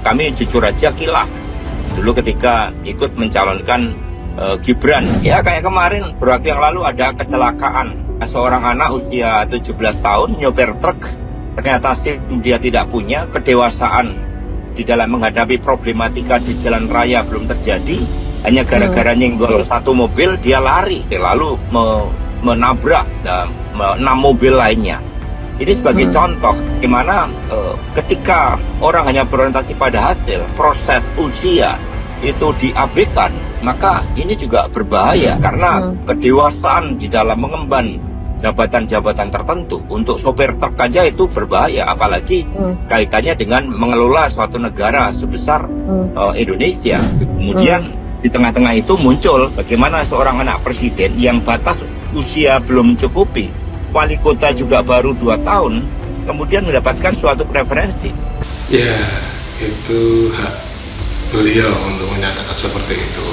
Kami jujur aja kilaf dulu ketika ikut mencalonkan Gibran. Ya kayak kemarin beberapa waktu yang lalu ada kecelakaan. Seorang anak usia 17 tahun nyopir truk, ternyata dia tidak punya kedewasaan di dalam menghadapi problematika di jalan raya belum terjadi. Hanya gara-gara nyenggol satu mobil dia lari lalu menabrak 6 mobil lainnya. Ini sebagai contoh gimana ketika orang hanya berorientasi pada hasil, proses usia itu diabaikan, maka ini juga berbahaya karena kedewasaan di dalam mengemban jabatan-jabatan tertentu untuk sopir truk aja itu berbahaya, apalagi kaitannya dengan mengelola suatu negara sebesar Indonesia. Kemudian di tengah-tengah itu muncul bagaimana seorang anak presiden yang batas usia belum mencukupi, wali kota juga baru 2 tahun, kemudian mendapatkan suatu preferensi. Ya, itu hak beliau untuk menyatakan seperti itu.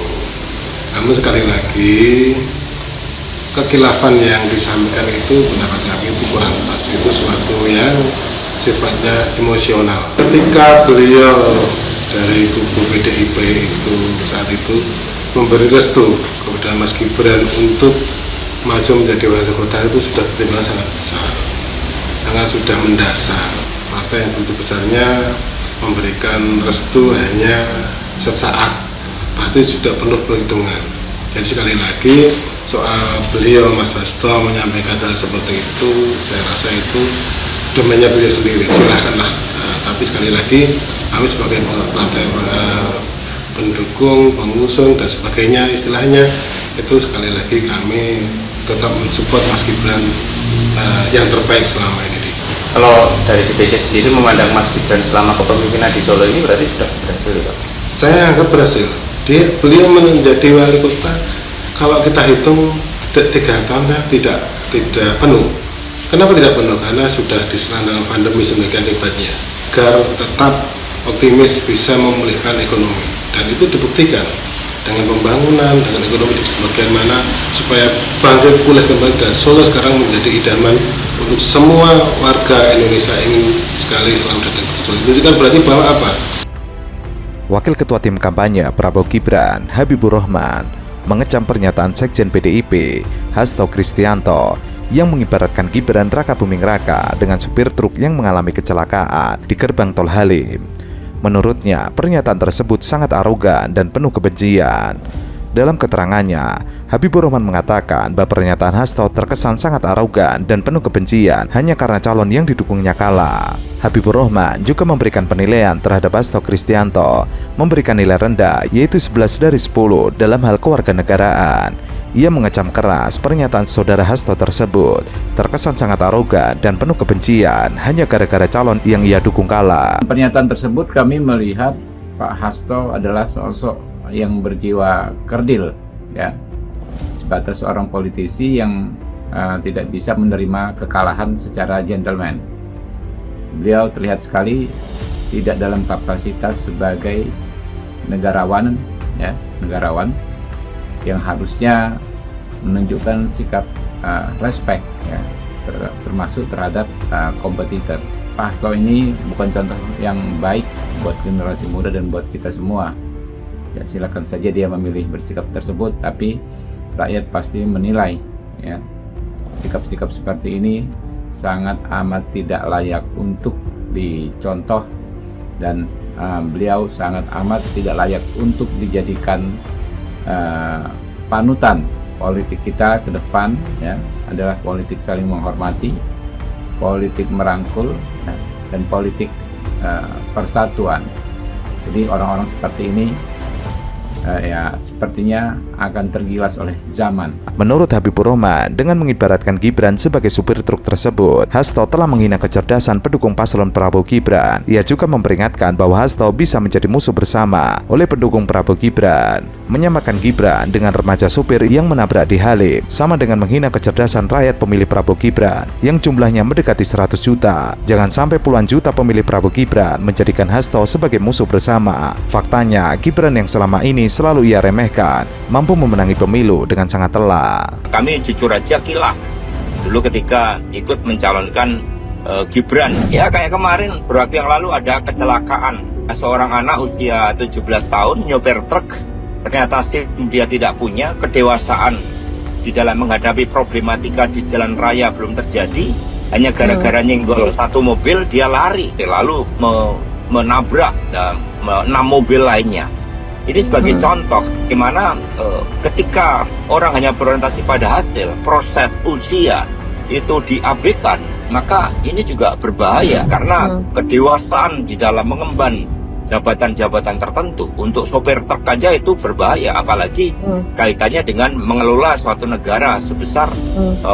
Namun sekali lagi, kekilafan yang disampaikan itu pendapat kami itu kurang pas. Itu suatu yang sifatnya emosional. Ketika beliau dari kubu PDIP itu saat itu memberi restu kepada Mas Gibran untuk maju menjadi wali kota, itu sudah pertimbangan sangat besar, sangat sudah mendasar. Partai yang begitu besarnya memberikan restu hanya sesaat, pasti sudah penuh perhitungan. Jadi sekali lagi soal beliau Mas Hasto menyampaikan hal seperti itu, saya rasa itu domainnya beliau sendiri, silahkanlah. Tapi sekali lagi kami sebagai partai pendukung, pengusung dan sebagainya istilahnya, itu sekali lagi kami tetap mensupport Mas Gibran yang terbaik selama ini. Kalau dari DPC sendiri memandang Mas Gibran selama kepemimpinan di Solo ini berarti sudah berhasil, Pak? Saya anggap berhasil. Beliau menjadi wali kota, kalau kita hitung 3 tahunnya tidak penuh. Kenapa tidak penuh? Karena sudah diserang dengan pandemi sedemikian hebatnya. Agar tetap optimis bisa memulihkan ekonomi, dan itu dibuktikan dengan pembangunan, dengan ekonomi di sebagian mana supaya bangkit pulih kembali, dan Solo sekarang menjadi idaman untuk semua warga Indonesia ingin sekali selalu datang ke Solo. Itu kan berarti bahwa apa? Wakil Ketua Tim Kampanye Prabowo Gibran, Habibur Rahman, mengecam pernyataan Sekjen PDIP, Hasto Kristianto, yang mengibaratkan Gibran Raka Buming Raka dengan supir truk yang mengalami kecelakaan di gerbang tol Halim. Menurutnya, pernyataan tersebut sangat arogan dan penuh kebencian. Dalam keterangannya, Habibur Rahman mengatakan bahwa pernyataan Hasto terkesan sangat arogan dan penuh kebencian hanya karena calon yang didukungnya kalah. Habibur Rahman juga memberikan penilaian terhadap Hasto Kristianto, memberikan nilai rendah yaitu 11 dari 10 dalam hal kewarganegaraan. Ia mengecam keras pernyataan saudara Hasto tersebut, terkesan sangat arogan dan penuh kebencian hanya gara-gara calon yang ia dukung kalah. Pernyataan tersebut kami melihat Pak Hasto adalah sosok yang berjiwa kerdil, ya, sebatas seorang politisi yang tidak bisa menerima kekalahan secara gentleman. Beliau terlihat sekali tidak dalam kapasitas sebagai negarawan, ya, negarawan yang harusnya menunjukkan sikap respect, ya, termasuk terhadap kompetitor. Pak Hasto ini bukan contoh yang baik buat generasi muda dan buat kita semua. Ya, silakan saja dia memilih bersikap tersebut, tapi rakyat pasti menilai, ya, sikap-sikap seperti ini sangat amat tidak layak untuk dicontoh, dan beliau sangat amat tidak layak untuk dijadikan panutan. Politik kita ke depan, ya, adalah politik saling menghormati, politik merangkul, ya, dan politik persatuan. Jadi orang-orang seperti ini ya sepertinya akan tergilas oleh zaman. Menurut Habibur Rahman, dengan mengibaratkan Gibran sebagai supir truk tersebut, Hasto telah menghina kecerdasan pendukung paslon Prabowo Gibran. Ia juga memperingatkan bahwa Hasto bisa menjadi musuh bersama oleh pendukung Prabowo Gibran. Menyamakan Gibran dengan remaja supir yang menabrak di Halim sama dengan menghina kecerdasan rakyat pemilih Prabowo Gibran yang jumlahnya mendekati 100 juta. Jangan sampai puluhan juta pemilih Prabowo Gibran menjadikan Hasto sebagai musuh bersama. Faktanya, Gibran yang selama ini selalu ia remehkan mampu memenangi pemilu dengan sangat telak. Kami jujur aja kilaf dulu ketika ikut mencalonkan Gibran. Ya kayak kemarin beberapa waktu yang lalu ada kecelakaan. seorang anak usia 17 tahun nyoper truk, ternyata dia tidak punya kedewasaan di dalam menghadapi problematika di jalan raya belum terjadi, hanya gara-gara nyenggol satu mobil dia lari lalu menabrak 6 mobil lainnya. Ini sebagai contoh gimana ketika orang hanya berorientasi pada hasil, proses usia itu diabaikan, maka ini juga berbahaya karena kedewasaan di dalam mengemban jabatan-jabatan tertentu untuk sopir truk aja itu berbahaya, apalagi kaitannya dengan mengelola suatu negara sebesar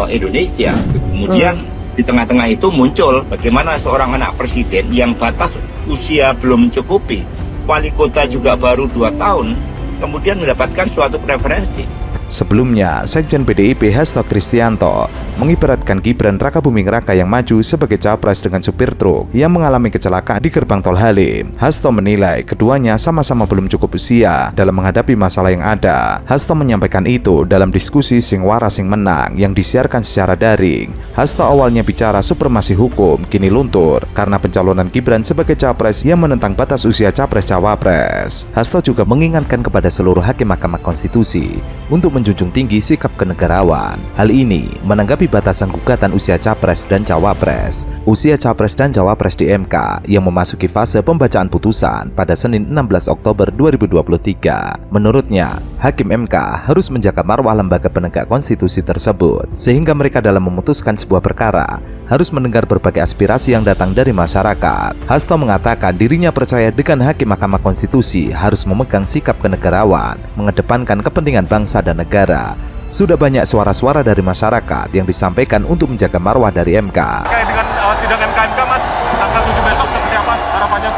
Indonesia. Kemudian di tengah-tengah itu muncul bagaimana seorang anak presiden yang batas usia belum mencukupi, wali kota juga baru 2 tahun, kemudian mendapatkan suatu preferensi. Sebelumnya, Sekjen PDIP Hasto Kristianto mengibaratkan Gibran Rakabuming Raka yang maju sebagai capres dengan supir truk yang mengalami kecelakaan di gerbang tol Halim. Hasto menilai keduanya sama-sama belum cukup usia dalam menghadapi masalah yang ada. Hasto menyampaikan itu dalam diskusi Sing Waras Sing Menang yang disiarkan secara daring. Hasto awalnya bicara supremasi hukum, kini luntur karena pencalonan Gibran sebagai capres yang menentang batas usia capres-cawapres. Hasto juga mengingatkan kepada seluruh hakim Mahkamah Konstitusi untuk menjunjung tinggi sikap kenegarawan. Hal ini menanggapi batasan gugatan usia capres dan cawapres. Usia capres dan cawapres di MK yang memasuki fase pembacaan putusan pada Senin 16 Oktober 2023. Menurutnya, hakim MK harus menjaga marwah lembaga penegak konstitusi tersebut, sehingga mereka dalam memutuskan sebuah perkara harus mendengar berbagai aspirasi yang datang dari masyarakat. Hasto mengatakan dirinya percaya dengan hakim Mahkamah Konstitusi harus memegang sikap kenegarawan, mengedepankan kepentingan bangsa dan negara. Sudah banyak suara-suara dari masyarakat yang disampaikan untuk menjaga marwah dari MK. Terkait dengan sidang MK, Mas, tanggal 7 besok seperti apa harapannya?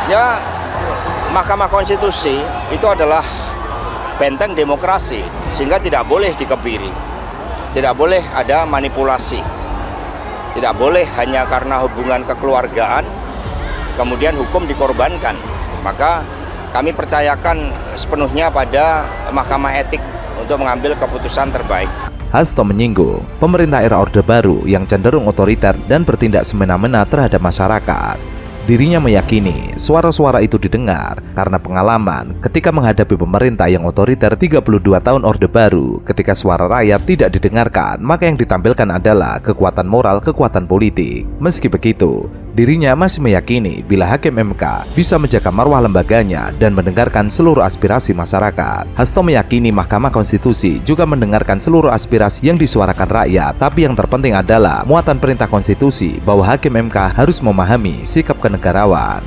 Ya, Mahkamah Konstitusi itu adalah benteng demokrasi, sehingga tidak boleh dikebiri, tidak boleh ada manipulasi, tidak boleh hanya karena hubungan kekeluargaan kemudian hukum dikorbankan. Maka kami percayakan sepenuhnya pada Mahkamah Etik untuk mengambil keputusan terbaik. Hasto menyinggung pemerintah era Orde Baru yang cenderung otoriter dan bertindak semena-mena terhadap masyarakat. Dirinya meyakini suara-suara itu didengar karena pengalaman ketika menghadapi pemerintah yang otoriter 32 tahun Orde Baru. Ketika suara rakyat tidak didengarkan, maka yang ditampilkan adalah kekuatan moral, kekuatan politik. Meski begitu, dirinya masih meyakini bila hakim MK bisa menjaga marwah lembaganya dan mendengarkan seluruh aspirasi masyarakat. Hasto meyakini Mahkamah Konstitusi juga mendengarkan seluruh aspirasi yang disuarakan rakyat, tapi yang terpenting adalah muatan perintah konstitusi bahwa hakim MK harus memahami sikap kenegarawan.